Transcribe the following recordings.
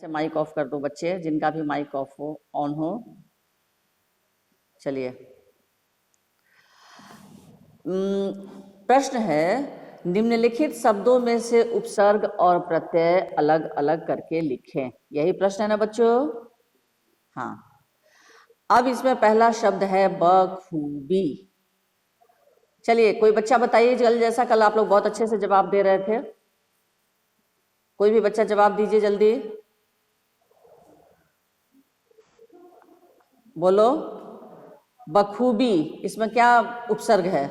से mic off कर दो बच्चे, जिनका भी माइक ऑफ हो ऑन हो। चलिए, प्रश्न है, निम्नलिखित शब्दों में से उपसर्ग और प्रत्यय अलग अलग करके लिखें। यही प्रश्न है ना बच्चों? हाँ। अब इसमें पहला शब्द है बखूबी। चलिए, कोई बच्चा बताइए जल्दी, जैसा कल आप लोग बहुत अच्छे से जवाब दे रहे थे। कोई भी बच्चा जवाब दीजिए जल्दी, बोलो। बखूबी, इसमें क्या उपसर्ग है?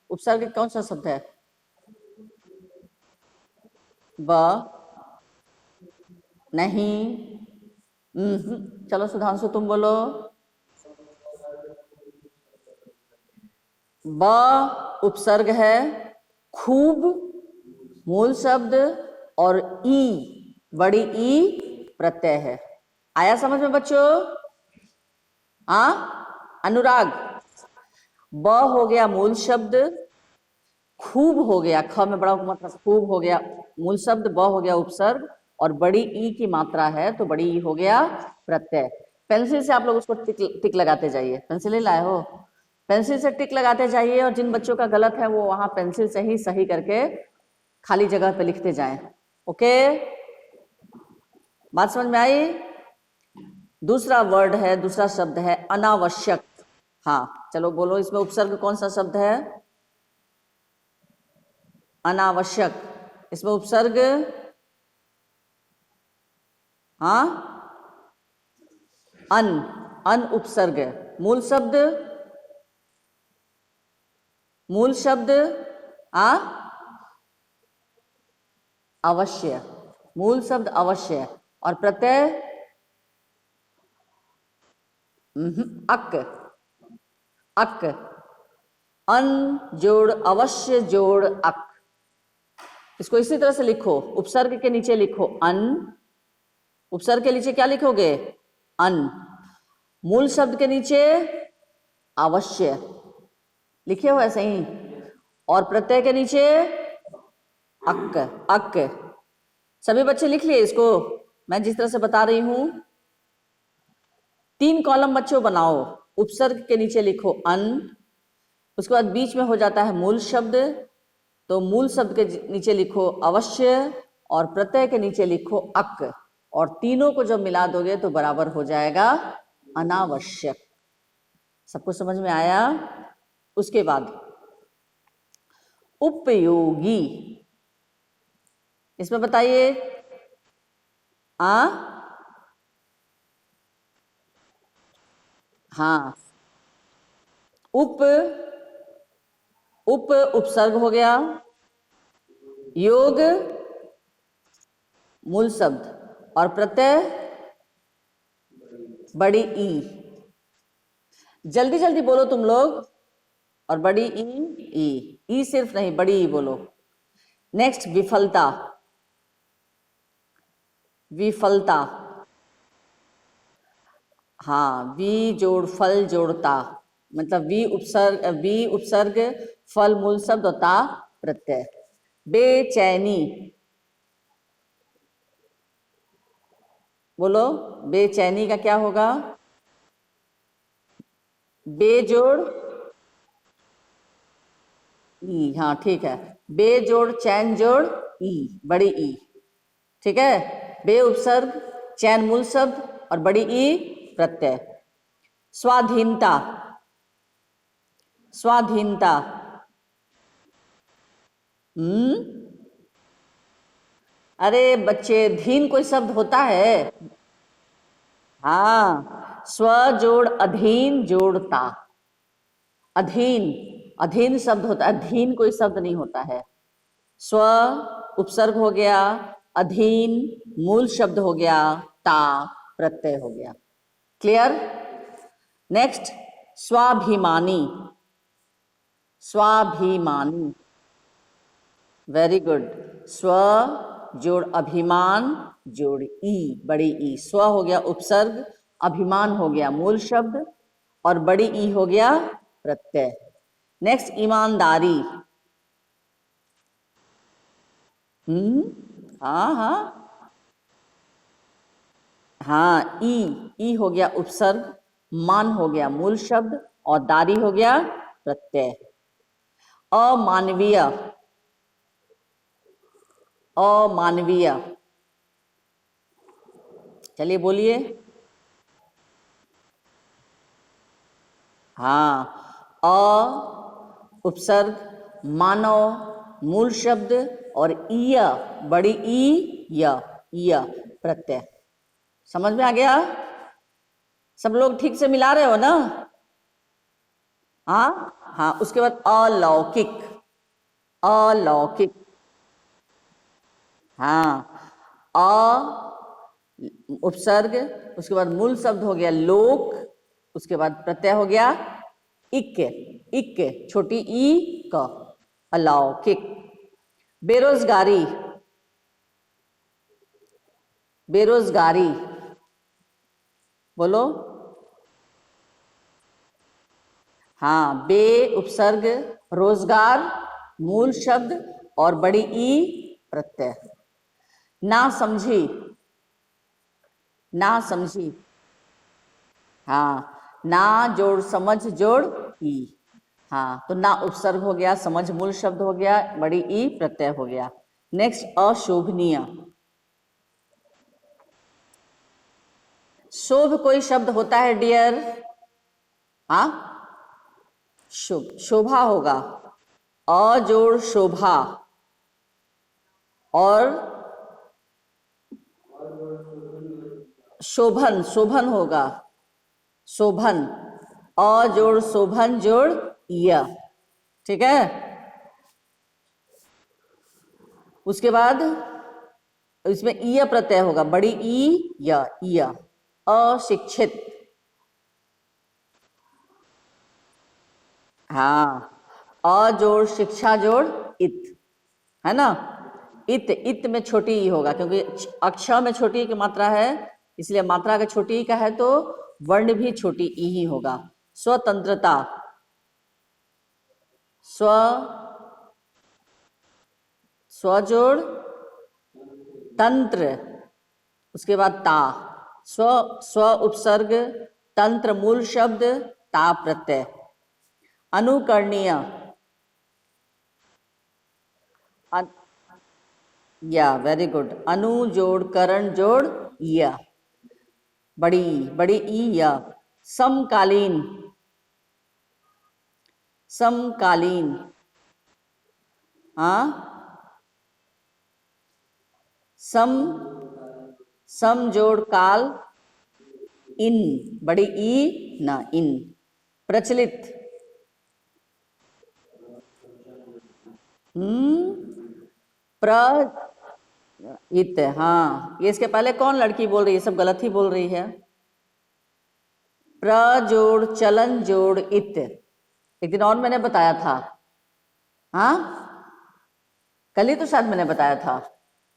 उपसर्ग कौन सा शब्द है? ब, नहीं, चलो सुधांशु तुम बोलो। ब उपसर्ग है, खूब मूल शब्द और ई, बड़ी ई प्रत्यय है। आया समझ में बच्चों? अनुराग, ब हो गया मूल शब्द, खूब हो गया, ख में बड़ा मात्रा खूब हो गया मूल शब्द, ब हो गया उपसर्ग और बड़ी ई की मात्रा है तो बड़ी ई हो गया प्रत्यय। पेंसिल से आप लोग उसको टिक लगाते जाइए। पेंसिल नहीं लाए हो? पेंसिल से टिक लगाते जाइए और जिन बच्चों का गलत है वो वहां पेंसिल से ही सही करके खाली जगह पे लिखते जाएं। ओके, बात समझ में आई? दूसरा वर्ड है, दूसरा शब्द है अनावश्यक। हाँ चलो बोलो, इसमें उपसर्ग कौन सा शब्द है? अनावश्यक। इसमें उपसर्ग, हाँ, अन, अन उपसर्ग। मूल शब्द, मूल शब्द अवश्य, मूल शब्द अवश्य और प्रत्यय अक, अक, अन जोड़ अवश्य जोड़ अक। इसको इसी तरह से लिखो, उपसर्ग के नीचे लिखो अन, उपसर्ग के नीचे क्या लिखोगे? अन, मूल शब्द के नीचे अवश्य लिखे हो ऐसे ही, और प्रत्यय के नीचे अक, अक। सभी बच्चे लिख लिए इसको? मैं जिस तरह से बता रही हूं, 3 कॉलम बच्चों बनाओ। उपसर्ग के नीचे लिखो अन, उसके बाद बीच में हो जाता है मूल शब्द, तो मूल शब्द के नीचे लिखो अवश्य और प्रत्यय के नीचे लिखो अक, और तीनों को जब मिला दोगे तो बराबर हो जाएगा अनावश्यक। सबको समझ में आया? उसके बाद उपयोगी, इसमें बताइए। हाँ, उप, उप उपसर्ग हो गया, योग मूल शब्द और प्रत्यय बड़ी ई। जल्दी जल्दी बोलो तुम लोग, और बड़ी ई सिर्फ नहीं, बड़ी ई बोलो। नेक्स्ट विफलता, विफलता, हाँ, वी जोड़ फल जोड़ता, मतलब वी उपसर्ग फल मूल शब्द होता प्रत्यय। बेचैनी, बोलो, बेचैनी का क्या होगा? बेजोड़ ई, हाँ ठीक है, बेजोड़ चैन जोड़ ई, बड़ी ई, ठीक है। बे उपसर्ग, चैन मूल शब्द और बड़ी ई प्रत्यय। स्वाधीनता, स्वाधीनता, अरे बच्चे, धीन कोई शब्द होता है? हाँ, स्व जोड़ अधीन जोड़ता, अधीन, अधीन शब्द होता है, अधीन कोई शब्द नहीं होता है। स्व उपसर्ग हो गया, अधीन मूल शब्द हो गया, ता प्रत्यय हो गया। क्लियर? नेक्स्ट स्वाभिमानी, स्वाभिमानी, वेरी गुड। स्व जोड़ अभिमान जोड़ ई, बड़ी ई। स्व हो गया उपसर्ग, अभिमान हो गया मूल शब्द और बड़ी ई हो गया प्रत्यय। नेक्स्ट ईमानदारी, हाँ हाँ, हाँ, ई हो गया उपसर्ग, मान हो गया मूल शब्द और दारी हो गया प्रत्यय। अमानवीय, अमानवीय, चलिए बोलिए। हाँ, उपसर्ग, मानव मूल शब्द और ईय बड़ी ई य प्रत्यय। समझ में आ गया? सब लोग ठीक से मिला रहे हो ना? हाँ हाँ। उसके बाद अलौकिक, अलौकिक, हाँ, उपसर्ग, उसके बाद मूल शब्द हो गया लोक, उसके बाद प्रत्यय हो गया इक, इक छोटी ई क, अलौकिक। बेरोजगारी, बेरोजगारी, बोलो। हाँ, बे उपसर्ग, रोजगार मूल शब्द और बड़ी ई प्रत्यय। ना समझी, ना समझी, हाँ, ना जोड़ समझ जोड़ ई, हाँ, तो ना उपसर्ग हो गया, समझ मूल शब्द हो गया, बड़ी ई प्रत्यय हो गया। नेक्स्ट अशोभनीय। शोभ कोई शब्द होता है डियर? हाँ, शुभ, शोभा होगा, अ जोड़ शोभा और शोभन, शोभन होगा, शोभन, अ जोड़ शोभन जोड़ य, ठीक है। उसके बाद इसमें ईय प्रत्यय होगा, बड़ी ई य, ईय। अशिक्षित, हाँ, अ जोड़ शिक्षा जोड़ इत, है ना। इत, इत में छोटी ई होगा क्योंकि अक्षर में छोटी ई की मात्रा है, इसलिए मात्रा का छोटी ई का है तो वर्ण भी छोटी ई ही होगा। स्वतंत्रता, स्व, स्व जोड़ तंत्र, उसके बाद ता, स्व, स्व उपसर्ग, तंत्र मूल शब्द, ता प्रत्यय। अनुकरणीय, या वेरी गुड, अनु जोड़ करण जोड़ या, बड़ी बड़ी ई या। समकालीन, समकालीन, हाँ, सम, सम जोड़ काल, इन बड़ी ई ना इन। प्रचलित, प्र इत, हाँ, ये इसके पहले कौन लड़की बोल रही है? सब गलत ही बोल रही है। प्र जोड़ चलन जोड़ इत, एक दिन और मैंने बताया था, हाँ, कल ही तो शायद मैंने बताया था।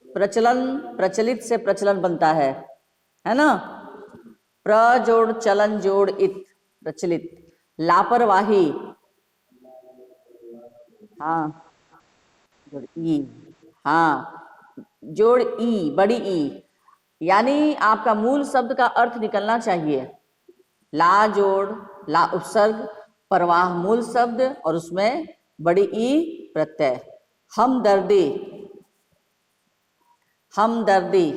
प्रचलन, प्रचलित से प्रचलन बनता है ना। प्र जोड़ चलन जोड़ इत, प्रचलित। लापरवाही, हाँ, जोड़ ई, हाँ, जोड़ ई बड़ी ई, यानी आपका मूल शब्द का अर्थ निकलना चाहिए। ला जोड़ ला उपसर्ग, परवाह मूल शब्द और उसमें बड़ी ई प्रत्यय। हमदर्दी, हमदर्दी,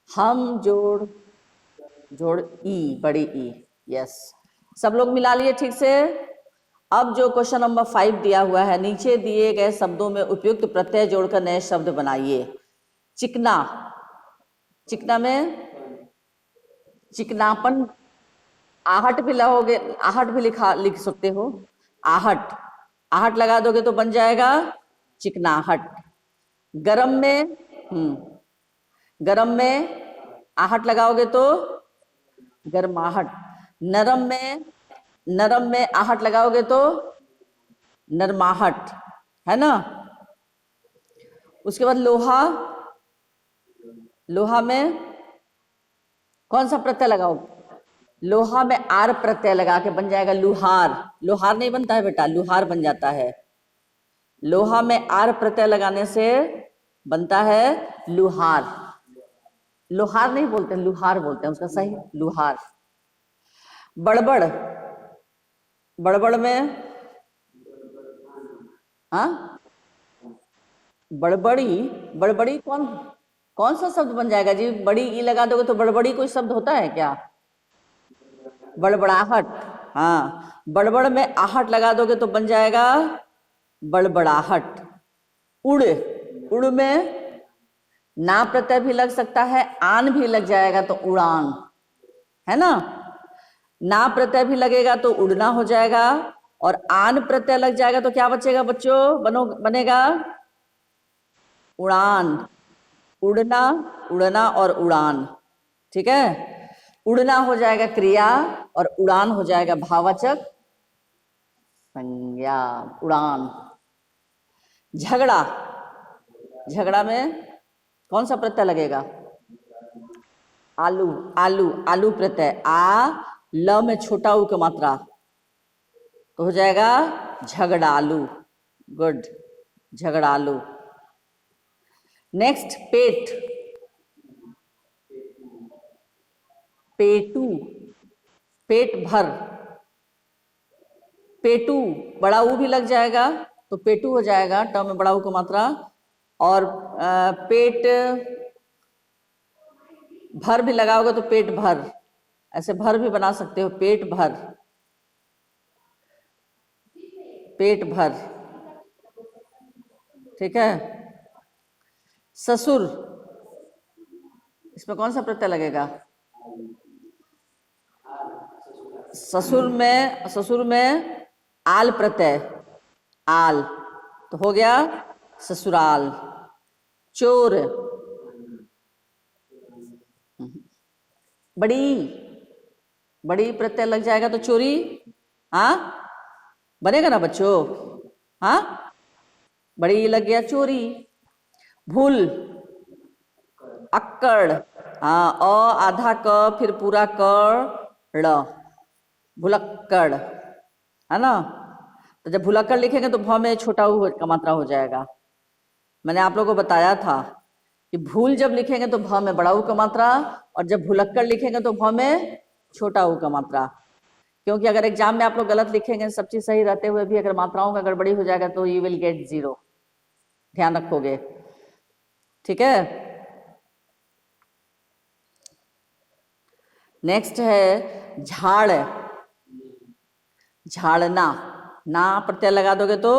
हम जोड़ जोड़ ई बड़ी ई, यस। सब लोग मिला लिए ठीक से? अब जो क्वेश्चन नंबर 5 दिया हुआ है, नीचे दिए गए शब्दों में उपयुक्त प्रत्यय जोड़कर नए शब्द बनाइए। चिकना, चिकना में चिकनापन, आहट भी लगोगे, आहट भी लिख सकते हो, आहट, आहट लगा दोगे तो बन जाएगा चिकनाहट। गरम में, गरम में आहट लगाओगे तो गरमाहट। नरम में, नरम में आहट लगाओगे तो नरमाहट, है ना। उसके बाद लोहा, लोहा में कौन सा प्रत्यय लगाओगे? लोहा में आर प्रत्यय लगा के बन जाएगा लुहार। लोहार नहीं बनता है बेटा, लुहार बन जाता है। लोहा में आर प्रत्यय लगाने से बनता है लुहार। लोहार नहीं बोलते, लुहार बोलते हैं, उसका सही लुहार। बड़बड़, बड़बड़ में हाँ बड़बड़ी, बड़बड़ी कौन कौन सा शब्द बन जाएगा जी? बड़ी ई लगा दोगे तो बड़बड़ी कोई शब्द होता है क्या? बड़बड़ाहट। हाँ, बड़बड़ में आहट लगा दोगे तो बन जाएगा बड़बड़ाहट। उड़, उड़ में ना प्रत्यय भी लग सकता है, आन भी लग जाएगा तो उड़ान, है ना। ना प्रत्यय भी लगेगा तो उड़ना हो जाएगा, और आन प्रत्यय लग जाएगा तो क्या बचेगा बच्चों? बनेगा उड़ान। उड़ना, उड़ना और उड़ान, ठीक है। उड़ना हो जाएगा क्रिया और उड़ान हो जाएगा भाववाचक संज्ञा, उड़ान। झगड़ा, झगड़ा में कौन सा प्रत्यय लगेगा? आलू, आलू, आलू प्रत्यय, आ ल में छोटा ऊ की मात्रा तो हो जाएगा झगड़ालू। गुड, झगड़ालू। नेक्स्ट पेट, पेटू, पेट भर, पेटू बड़ा ऊ भी लग जाएगा तो पेटू हो जाएगा, ट में बड़ा ऊ की मात्रा। और पेट भर भी लगाओगे तो पेट भर, ऐसे भर भी बना सकते हो, पेट भर, पेट भर, ठीक है। ससुर, इसमें कौन सा प्रत्यय लगेगा? ससुर में आल प्रत्यय, आल तो हो गया ससुराल। चोर, बड़ी, बड़ी प्रत्यय लग जाएगा तो चोरी, हाँ बनेगा ना बच्चों? हाँ, बड़ी लग गया चोरी। भूल, अक्कड़, हाँ अ आधा क फिर पूरा क ड़, भुलक्कड़, है ना। तो जब भुलक्कड़ लिखेंगे तो भ में छोटा ऊ का मात्रा हो जाएगा। मैंने आप लोगों को बताया था कि भूल जब लिखेंगे तो भ में बड़ा ऊ का मात्रा, और जब भुलक्कड़ लिखेंगे तो भ में छोटा ऊ का मात्रा। क्योंकि अगर एग्जाम में आप लोग गलत लिखेंगे, सब चीज सही रहते हुए भी अगर मात्राओं का गड़बड़ी हो जाएगा तो यू विल गेट 0, ध्यान रखोगे, ठीक है। नेक्स्ट है झाड़, झाड़ना, ना प्रत्यय लगा दोगे तो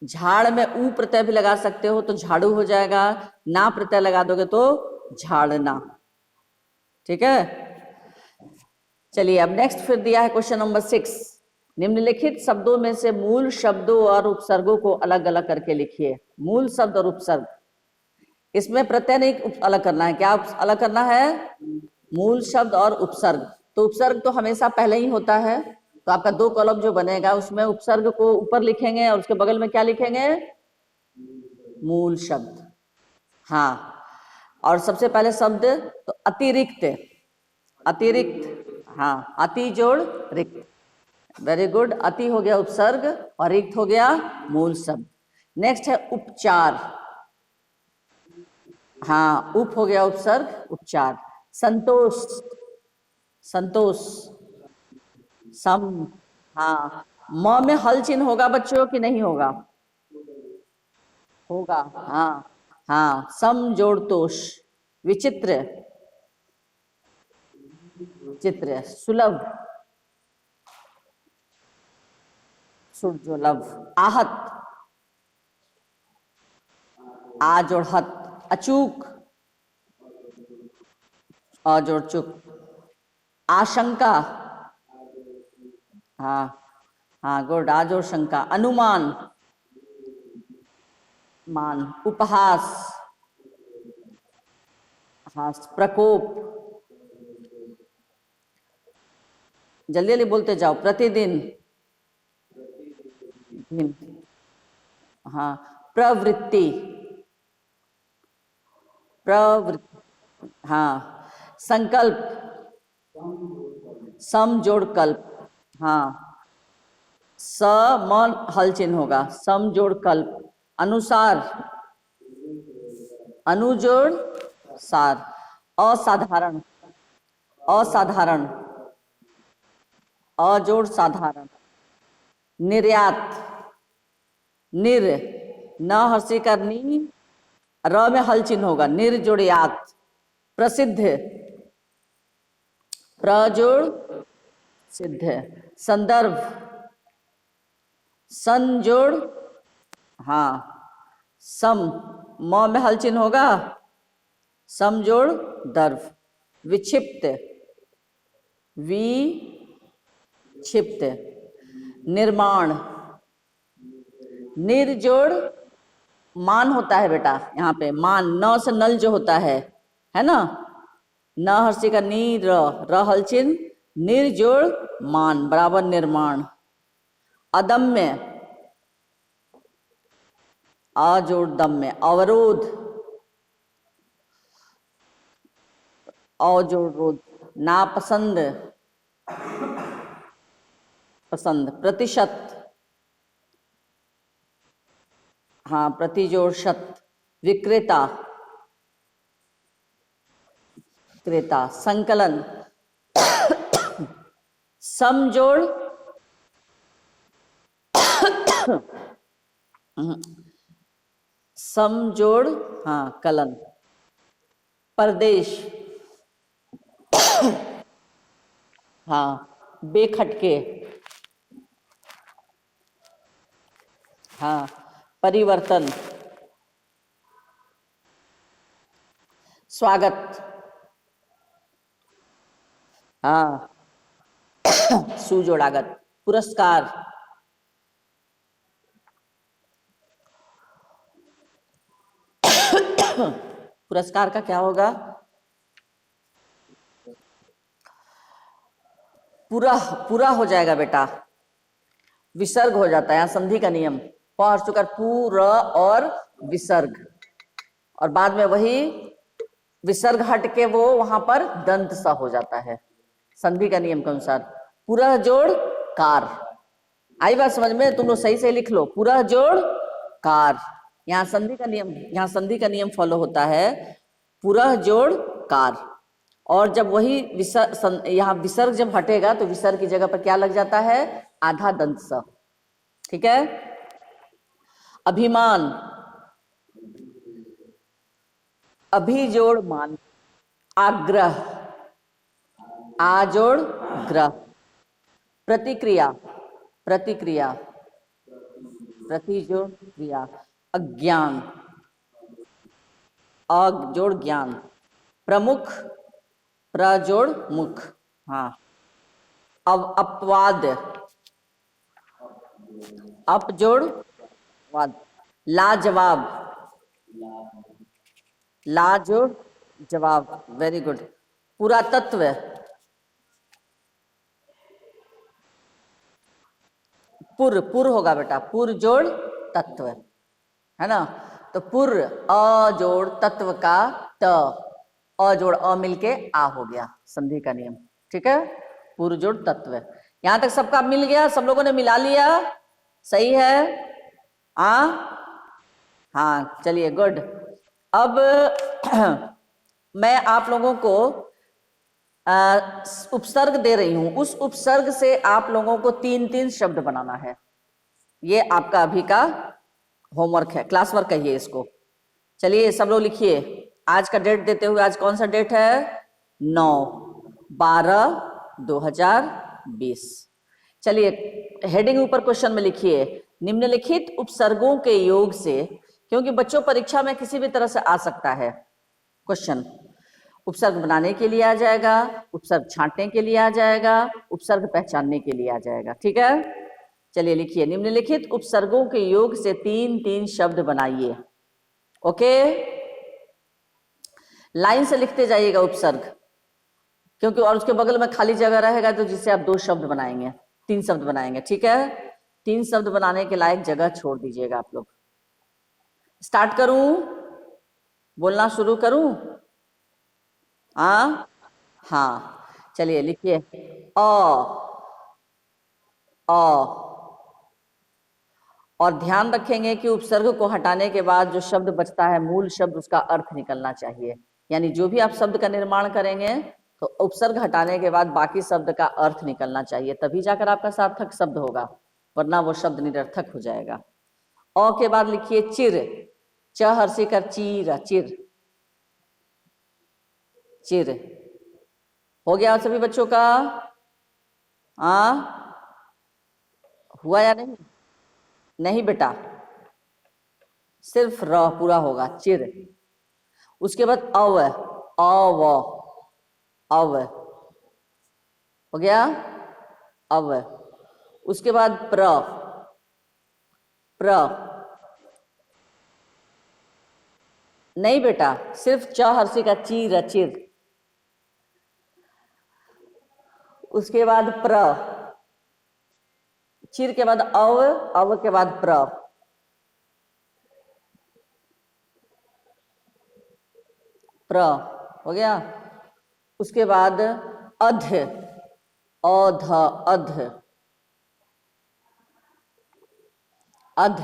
झाड़ में ऊ प्रत्यय भी लगा सकते हो तो झाड़ू हो जाएगा, ना प्रत्यय लगा दोगे तो झाड़ना, ठीक है। चलिए अब नेक्स्ट फिर दिया है क्वेश्चन नंबर 6। निम्नलिखित शब्दों में से मूल शब्दों और उपसर्गों को अलग अलग करके लिखिए। मूल शब्द और उपसर्ग, इसमें प्रत्यय नहीं अलग करना है, क्या अलग करना है? मूल शब्द और उपसर्ग। तो उपसर्ग तो हमेशा पहले ही होता है, तो आपका 2 कॉलम जो बनेगा उसमें उपसर्ग को ऊपर लिखेंगे और उसके बगल में क्या लिखेंगे? मूल शब्द। हाँ, और सबसे पहले शब्द तो अतिरिक्त, अतिरिक्त, हाँ अति जोड़ रिक्त, वेरी गुड। अति हो गया उपसर्ग और रिक्त हो गया मूल शब्द। नेक्स्ट है उपचार, हाँ उप हो गया उपसर्ग, उपचार। संतोष, संतोष, सम, हाँ म में हल चिन्ह होगा बच्चों कि नहीं होगा? होगा, हाँ हाँ, सम जोड़ तोष। विचित्र, चित्र। सुलभ, सुरजोलभ। आहत, आ जोड़ हत। अचूक, अ जोड़ चुक। आशंका, हाँ हाँ गुड, आ जोड़ शंका। अनुमान, मान। उपहास, हास। प्रकोप, जल्दी जल्दी बोलते जाओ। प्रतिदिन, दिन, हाँ। प्रवृत्ति, प्रवृत्ति, हाँ। संकल्प, सम जोड़ कल्प, हाँ स मन हल चिन्ह होगा, सम जोड़ कल्प। अनुसार, अनु जोड़ सार। असाधारण, असाधारण, अ जोड़ साधारण। निर्यात, निर, न हर्षी का नी, र में हल चिन्ह होगा, निर्जोड़ यात। प्रसिद्ध, प्रजोड़ सिद्ध। संदर्भ, संजोड़, हाँ, सम, म में हल चिन्ह होगा, समजोड़ दर्भ। विक्षिप्त, विक्षिप्त। निर्माण, निर्जोड़ मान होता है बेटा, यहाँ पे मान, न से नल जो होता है ना, न हर्षी का नी, र हल चिन्ह, निर्जोड़ मान बराबर निर्माण। अदम्य, अजोड़ दम्य। अवरोध, अजोड़ रोध। नापसंद, पसंद। प्रतिशत, हाँ, प्रतिजोड़ शत। विक्रेता, क्रेता। संकलन, समजोड़, समजोड़, हाँ, कलन। परदेश, हाँ, बेखटके, हाँ। परिवर्तन, स्वागत, हाँ, सुजोड़ागत। पुरस्कार, पुरस्कार का क्या होगा? पूरा, पूरा हो जाएगा बेटा, विसर्ग हो जाता है, यहाँ संधि का नियम। प हर्ष उकार पूरा और विसर्ग, और बाद में वही विसर्ग हट के वो वहां पर दंत सा हो जाता है, संधि का नियम के अनुसार। पूरा जोड़ कार, आई बात समझ में? तुम लोग सही से लिख लो, पूरा जोड़ कार। यहाँ संधि का नियम, यहाँ संधि का नियम फॉलो होता है, पूरा जोड़ कार। और जब वही यहाँ विसर्ग जब हटेगा तो विसर्ग की जगह पर क्या लग जाता है? आधा दंत स। ठीक है। अभिमान, अभिजोड़ मान। आग्रह, आजोड़ ग्रह। प्रतिक्रिया, प्रतिक्रिया, प्रतिजोड़ क्रिया। अज्ञान, अजोड़ ज्ञान। प्रमुख, प्रजोड़ मुख, हाँ। अपवाद, अपजोड़ वाद। लाजवाब, लाजोड़ जवाब, वेरी गुड। पुरातत्व, पुर होगा बेटा, पुर जोड़ तत्व, है ना। तो पुर, अ जोड़ तत्व का त, अ जोड़ अ मिलके आ हो गया, संधि का नियम। ठीक है, पुर जोड़ तत्व। यहां तक सबका मिल गया, सब लोगों ने मिला लिया, सही है? हाँ, चलिए गुड। अब मैं आप लोगों को उपसर्ग दे रही हूं, उस उपसर्ग से आप लोगों को 3-3 शब्द बनाना है। ये आपका अभी का होमवर्क है, क्लास वर्क कहिए इसको। चलिए सब लोग लिखिए, आज का डेट देते हुए, आज कौन सा डेट है? 9/12/2020। चलिए हेडिंग ऊपर क्वेश्चन में लिखिए, निम्नलिखित उपसर्गों के योग से, क्योंकि बच्चों परीक्षा में किसी भी तरह से आ सकता है क्वेश्चन। उपसर्ग बनाने के लिए आ जाएगा, उपसर्ग छांटने के लिए आ जाएगा, उपसर्ग पहचानने के लिए आ जाएगा। ठीक है, चलिए लिखिए, निम्नलिखित उपसर्गों के योग से 3-3 शब्द बनाइए। ओके, लाइन से लिखते जाइएगा उपसर्ग, क्योंकि और उसके बगल में खाली जगह रहेगा तो जिससे आप 2 शब्द बनाएंगे, 3 शब्द बनाएंगे। ठीक है, 3 शब्द बनाने के लायक जगह छोड़ दीजिएगा आप लोग। स्टार्ट करूं, बोलना शुरू करूं? हाँ, चलिए लिखिए, अ, और ध्यान रखेंगे कि उपसर्ग को हटाने के बाद जो शब्द बचता है, मूल शब्द, उसका अर्थ निकलना चाहिए। यानी जो भी आप शब्द का निर्माण करेंगे तो उपसर्ग हटाने के बाद बाकी शब्द का अर्थ निकलना चाहिए, तभी जाकर आपका सार्थक शब्द होगा, वरना वो शब्द निरर्थक हो जाएगा। अ के बाद लिखिए चिर, च हर्षी कर चीर, चिर, चिर। हो गया सभी बच्चों का? हुआ या नहीं? नहीं बेटा, सिर्फ र पूरा होगा, चिर। उसके बाद अव, अव, अव हो गया, अव। उसके बाद प्र, प्र नहीं बेटा, सिर्फ च हर्षी का चीर, चिर। उसके बाद प्र, चिर के बाद अव, अव के बाद प्र, प्र हो गया। उसके बाद अध, अध, अध, अध।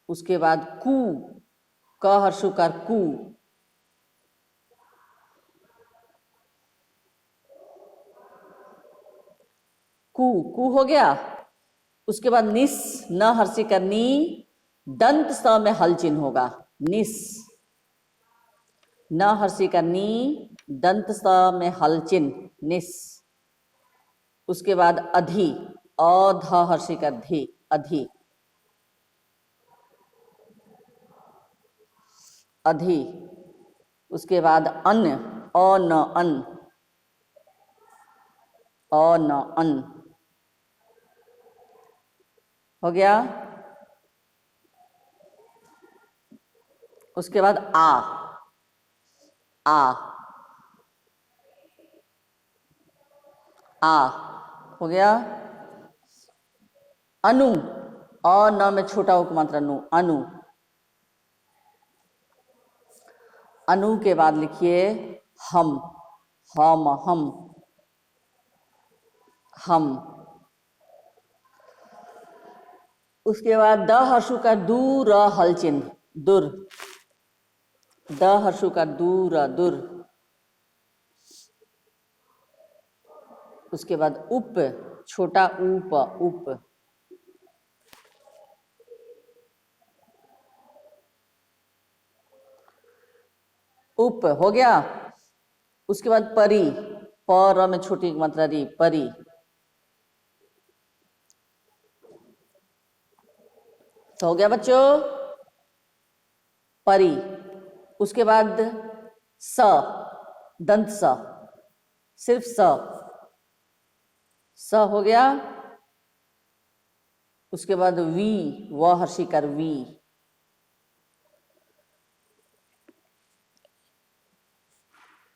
उसके बाद कु, क हर्षुकार कु, कु, कु हो गया। उसके बाद निस, न हर्षी का नी, दंत स में हल चिन्ह होगा, निस, न हर्षी का नी, दंत स में हल चिन्ह, निस। उसके बाद अधि, अध हर्षी का धी, अधि, अधि। उसके बाद अन, अ न अन, अ न अन हो गया। उसके बाद आ, आ, आ हो गया। अनु, अ न में छोटा उपमात्रा अनु, अनु। अनु के बाद लिखिए हम, हम, हम। उसके बाद द हर्षु का दूर हल चिन्ह, दुर, द हर्षु का दूर, दुर। उसके बाद उप, छोटा ऊप, उप। उप हो गया। उसके बाद परी, पर में छोटी मात्रा री, परी। तो हो गया बच्चों परी। उसके बाद स, दंत स, सिर्फ स, स हो गया। उसके बाद वी, व हर्षिकार वी,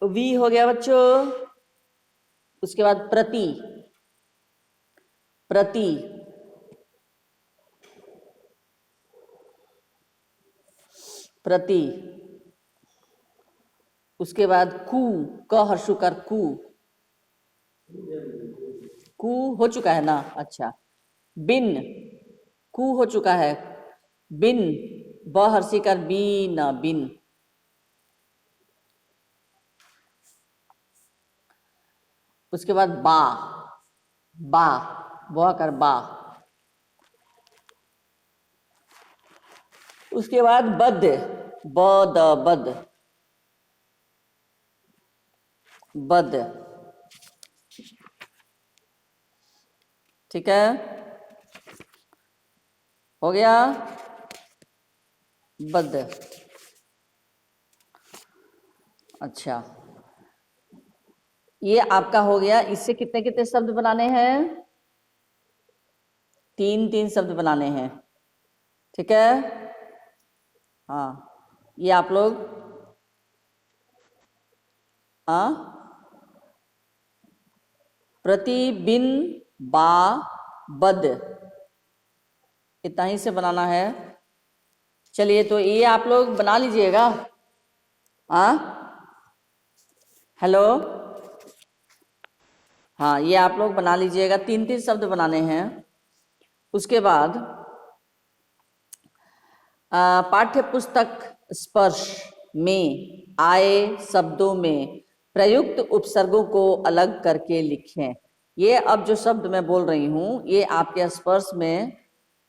वी हो गया बच्चों। उसके बाद प्रति, प्रति, प्रति। उसके बाद कु, क हर्षुकार कु, कु हो चुका है ना? अच्छा। बिन, कु हो चुका है, बिन, ब हर्षिकार बीन, बिन। उसके बाद बा, बा, ब कर बा। उसके बाद बद, बद, बद, बद। ठीक है, हो गया बद। अच्छा, ये आपका हो गया। इससे कितने कितने शब्द बनाने हैं? 3-3 शब्द बनाने हैं। ठीक है, हाँ, ये आप लोग प्रति, बिन, बा, बद, इतना ही से बनाना है। चलिए, तो ये आप लोग बना लीजिएगा। हेलो, हाँ, ये आप लोग बना लीजिएगा। 3-3 शब्द बनाने हैं। उसके बाद पाठ्य पुस्तक स्पर्श में आए शब्दों में प्रयुक्त उपसर्गों को अलग करके लिखें। ये अब जो शब्द मैं बोल रही हूं ये आपके स्पर्श में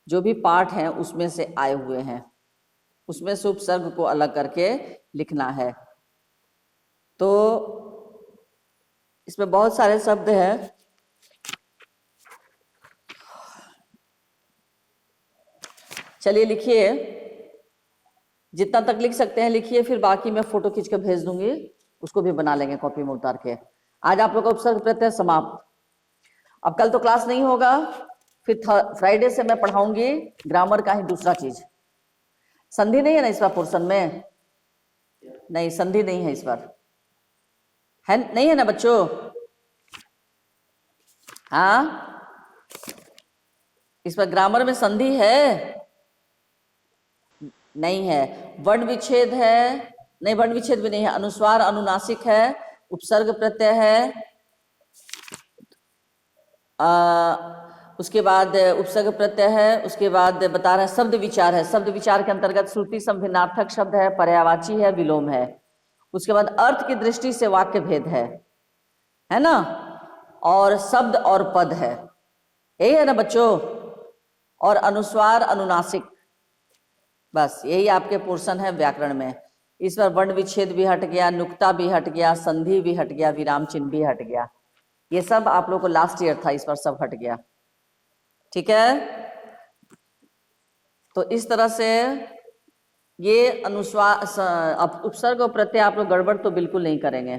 जो भी पार्ट हैं उसमें से आए हुए हैं, उसमें से उपसर्ग को अलग करके लिखना है। तो इसमें बहुत सारे शब्द हैं। चलिए लिखिए, जितना तक लिख सकते हैं लिखिए, फिर बाकी मैं फोटो खींच कर भेज दूंगी, उसको भी बना लेंगे कॉपी में उतार के। आज आप लोग का उपसर्ग प्रत्यय समाप्त। अब कल तो क्लास नहीं होगा, फिर फ्राइडे से मैं पढ़ाऊंगी ग्रामर का ही दूसरा चीज। संधि नहीं है ना इस बार पोर्शन में, नहीं संधि नहीं है इस बार, है नहीं है ना बच्चों? हाँ, इस बार ग्रामर में संधि है नहीं है, वर्ण विच्छेद है नहीं, वर्ण विच्छेद भी नहीं है, अनुस्वार अनुनासिक है, उपसर्ग प्रत्यय है, उसके बाद उपसर्ग प्रत्यय है, उसके बाद बता रहे हैं शब्द विचार है। शब्द विचार के अंतर्गत श्रुति संभिन्नार्थक शब्द है, पर्यायवाची है, विलोम है। उसके बाद अर्थ की दृष्टि से वाक्य भेद है ना, और शब्द और पद है, यही है ना बच्चों, और अनुस्वार अनुनासिक, बस यही आपके पोर्शन है व्याकरण में। इस बार वर्ण विच्छेद भी हट गया, नुक्ता भी हट गया, संधि भी हट गया, विराम चिन्ह भी हट गया। ये सब आप लोग को लास्ट ईयर था, इस बार सब हट गया। ठीक है, तो इस तरह से ये अनुस्वार उपसर्ग और प्रत्यय आप लोग गड़बड़ तो बिल्कुल नहीं करेंगे,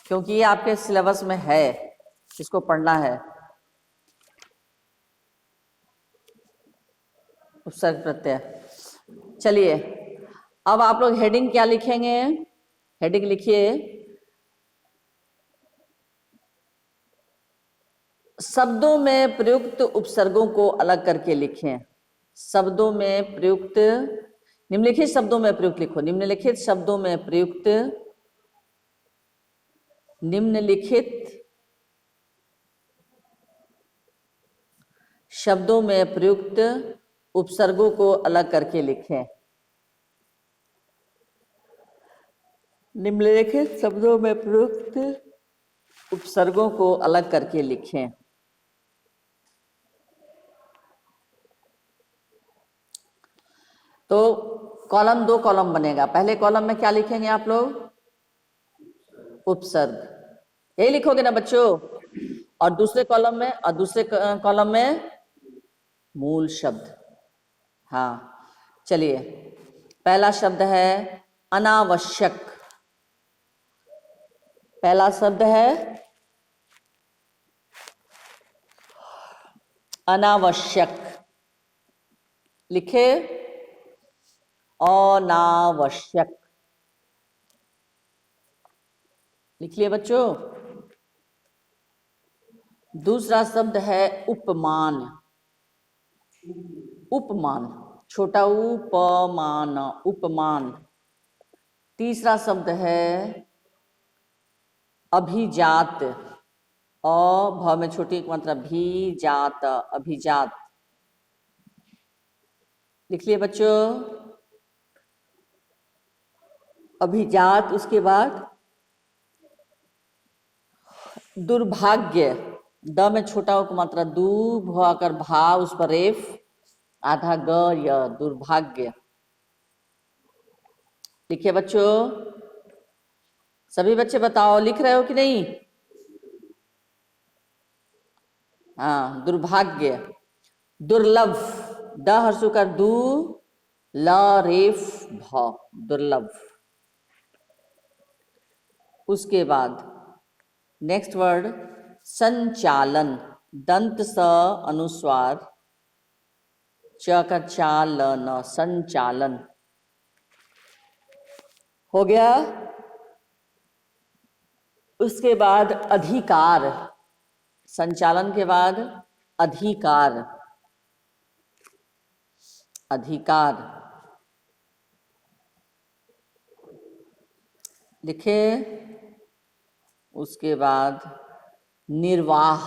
क्योंकि ये आपके सिलेबस में है, इसको पढ़ना है। उपसर्ग प्रत्यय। चलिए अब आप लोग हेडिंग क्या लिखेंगे? हेडिंग लिखिए, शब्दों में प्रयुक्त उपसर्गों को अलग करके लिखें। शब्दों में प्रयुक्त, निम्नलिखित शब्दों में प्रयुक्त लिखो, निम्नलिखित शब्दों में प्रयुक्त, निम्नलिखित शब्दों में प्रयुक्त उपसर्गों को अलग करके लिखें। निम्नलिखित शब्दों में प्रयुक्त उपसर्गों को अलग करके लिखें। तो कॉलम, दो कॉलम बनेगा। पहले कॉलम में क्या लिखेंगे आप लोग? उपसर्ग, यही लिखोगे ना बच्चों? और दूसरे कॉलम में, और दूसरे कॉलम में मूल शब्द। हाँ, चलिए पहला शब्द है अनावश्यक। पहला शब्द है अनावश्यक, लिखे अनावश्यक, लिख लिए बच्चों। दूसरा शब्द है उपमान। उपमान, छोटा उपमान, उपमान। तीसरा शब्द है अभिजात, अ भ में छोटी मात्रा भी, जात, अभिजात, लिख लिए बच्चों अभिजात। उसके बाद दुर्भाग्य, द में छोटा उक मात्रा दू, भ आकर भा, उस पर रेफ, आधा ग य, दुर्भाग्य, लिखिए बच्चों। सभी बच्चे बताओ लिख रहे हो कि नहीं? हाँ, दुर्भाग्य। दुर्लभ, द हर्षु कर दू, ल रेफ भ, दुर्लभ। उसके बाद नेक्स्ट वर्ड संचालन, दंत स अनुस्वार, च का चालन, संचालन, हो गया। उसके बाद अधिकार, संचालन के बाद अधिकार, अधिकार, लिखे। उसके बाद निर्वाह,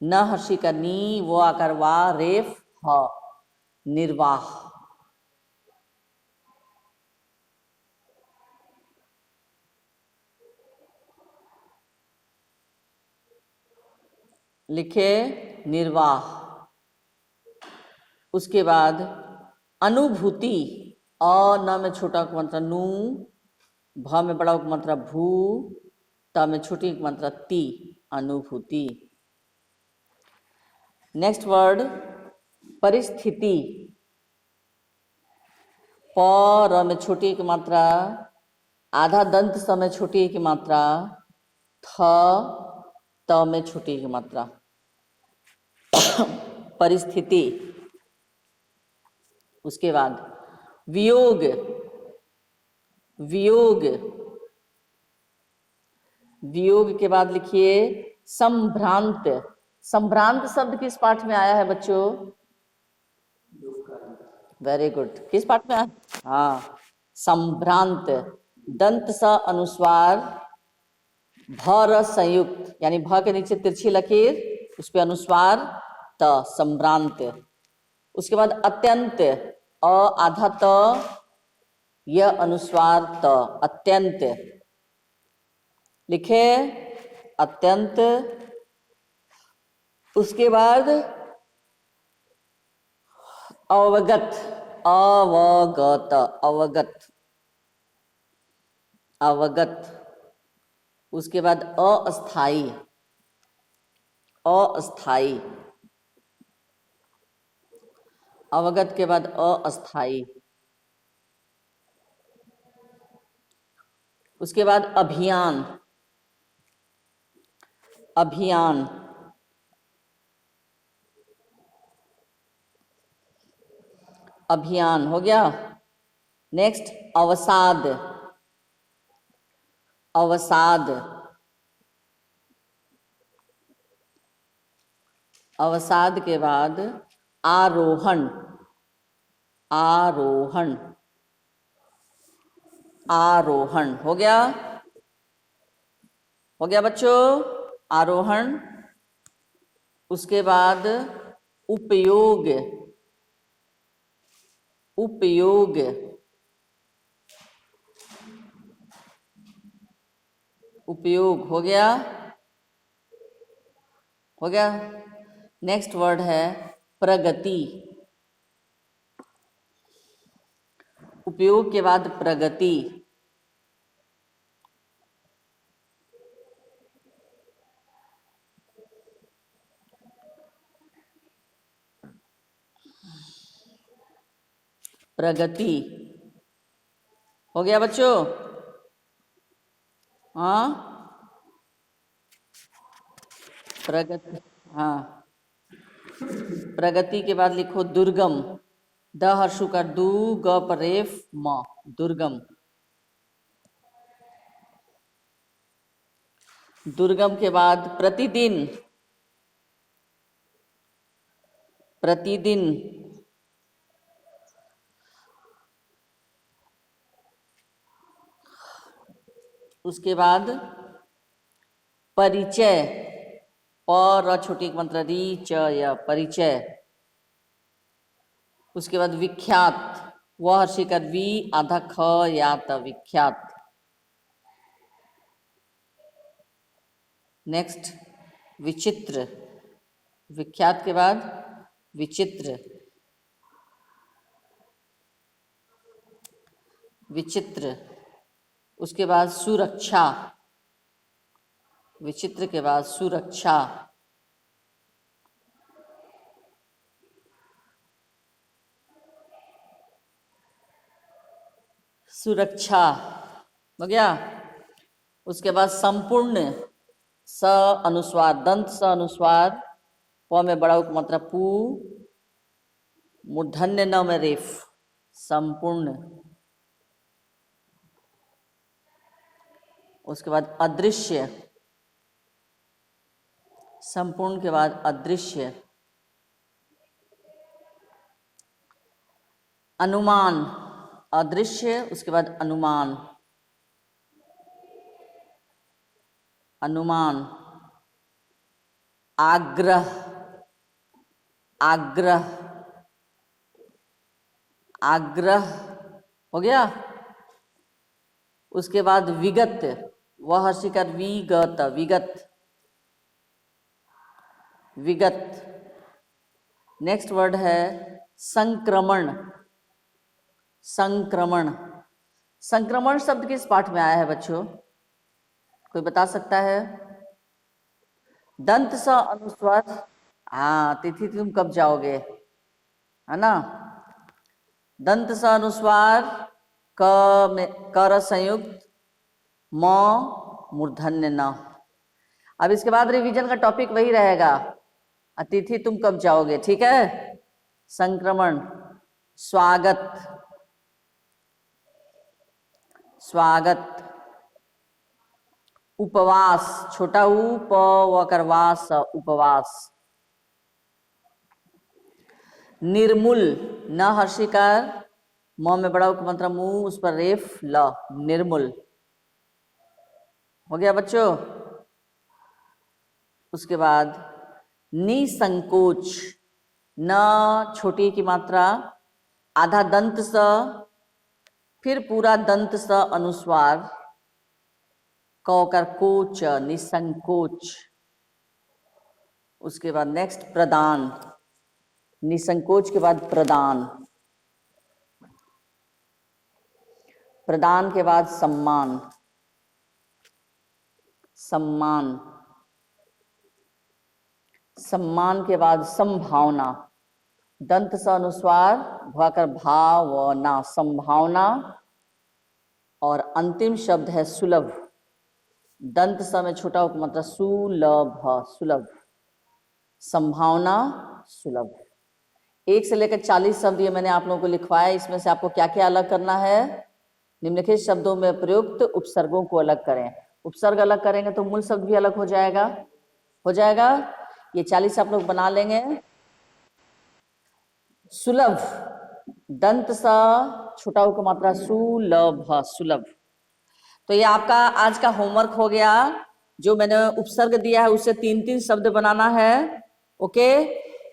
न हर्षी का नी, वो आकर वा, रेफ ह, निर्वाह। लिखे निर्वाह। उसके बाद अनुभूति, अ न में छोटा मात्रा नु, भ में बड़ा मात्रा भू, त में छोटी मात्रा ती, अनुभूति। नेक्स्ट वर्ड परिस्थिति, प र में छोटी एक मात्रा, आधा दंत स में छोटी एक मात्रा, थ त में छोटी एक मात्रा, परिस्थिति। उसके बाद वियोग, वियोग, वियोग के बाद लिखिए संभ्रांत। संभ्रांत शब्द किस पाठ में आया है बच्चों? वेरी गुड, किस पाठ में आया? हाँ, संभ्रांत, दंत स अनुस्वार, भ र संयुक्त, यानी भ के नीचे तिरछी लकीर, उस पे अनुस्वार त, संभ्रांत। उसके बाद अत्यंत, अ आधा त, यह अनुस्वार त, अत्यंत। लिखे अत्यंत। उसके बाद अवगत, अवगत, अवगत, अवगत। उसके बाद अस्थाई, अस्थाई, अवगत के बाद अस्थाई। उसके बाद अभियान, अभियान, अभियान हो गया। नेक्स्ट अवसाद, अवसाद, अवसाद के बाद आरोहण, आरोहण, आरोहण हो गया, हो गया बच्चों आरोहण। उसके बाद उपयोग, उपयोग, उपयोग हो गया, हो गया। नेक्स्ट वर्ड है प्रगति, उपयोग के बाद प्रगति। प्रगति हो गया बच्चों? हाँ, प्रगति, हाँ। प्रगति के बाद लिखो दुर्गम, द हर्षु का दू, ग पर रेफ, म, दुर्गम। दुर्गम के बाद प्रतिदिन, प्रतिदिन। उसके बाद परिचय, प र छोटी मात्रा री, च य, परिचय। उसके बाद विख्यात, व हर्षी का वी, आधा ख या त, विख्यात। नेक्स्ट विचित्र, विख्यात के बाद विचित्र, विचित्र। उसके बाद सुरक्षा, विचित्र के बाद सुरक्षा। सुरक्षा हो गया। उसके बाद संपूर्ण, स अनुस्वार, दंत स अनुस्वार, प में बड़ा मात्रा पू, मूर्धन्य न में रेफ, संपूर्ण। उसके बाद अदृश्य, संपूर्ण के बाद अदृश्य। अनुमान, अदृश्य, उसके बाद अनुमान, अनुमान। आग्रह, आग्रह, आग्रह हो गया। उसके बाद विगत, वह हर्षिकर विगत, विगत। विगत। नेक्स्ट वर्ड है संक्रमण। संक्रमण, संक्रमण शब्द किस पाठ में आया है बच्चों, कोई बता सकता है? दंत स अनुस्वार। हाँ, तिथि तुम कब जाओगे, है ना। दंत स अनुस्वार, क में कर संयुक्त, म मूर्धन्य न। अब इसके बाद रिवीजन का टॉपिक वही रहेगा, अतिथि तुम कब जाओगे, ठीक है। संक्रमण, स्वागत, स्वागत। उपवास, छोटा उ प व कर वास, उपवास। निर्मूल, न हर्षिकार, म में बड़ा उपमंत्र मुंह, उस पर रेफ ल, निर्मूल। हो गया बच्चों। उसके बाद निसंकोच, न छोटी की मात्रा, आधा दंत स, फिर पूरा दंत स अनुस्वार, क कर कोच, निसंकोच। उसके बाद नेक्स्ट प्रदान, निसंकोच के बाद प्रदान, प्रदान के बाद सम्मान, सम्मान, सम्मान के बाद संभावना, दंत स अनुस्वार, भकर भावना, संभावना। और अंतिम शब्द है सुलभ, दंत स में छोटा उपमात्रा सुलभ, सुलभ, संभावना, सुलभ। 1 से लेकर 40 शब्द ये मैंने आप लोगों को लिखवाया। इसमें से आपको क्या क्या अलग करना है, निम्नलिखित शब्दों में प्रयुक्त उपसर्गों को अलग करें। उपसर्ग अलग करेंगे तो मूल शब्द भी अलग हो जाएगा, हो जाएगा। ये 40 आप लोग बना लेंगे। सुलभ, दंत सा छोटा उ का मात्रा सुलभ, सुलभ। तो ये आपका आज का होमवर्क हो गया। जो मैंने उपसर्ग दिया है उससे 3-3 शब्द बनाना है, ओके।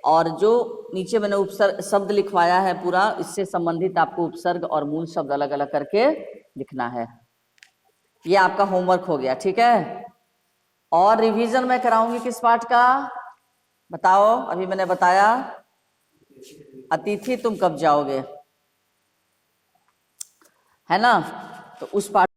और जो नीचे मैंने उपसर्ग शब्द लिखवाया है पूरा, इससे संबंधित आपको उपसर्ग और मूल शब्द अलग अलग करके लिखना है। ये आपका होमवर्क हो गया, ठीक है। और रिवीजन मैं कराऊंगी किस पाठ का, बताओ। अभी मैंने बताया अतिथि तुम कब जाओगे, है ना, तो उस पाठ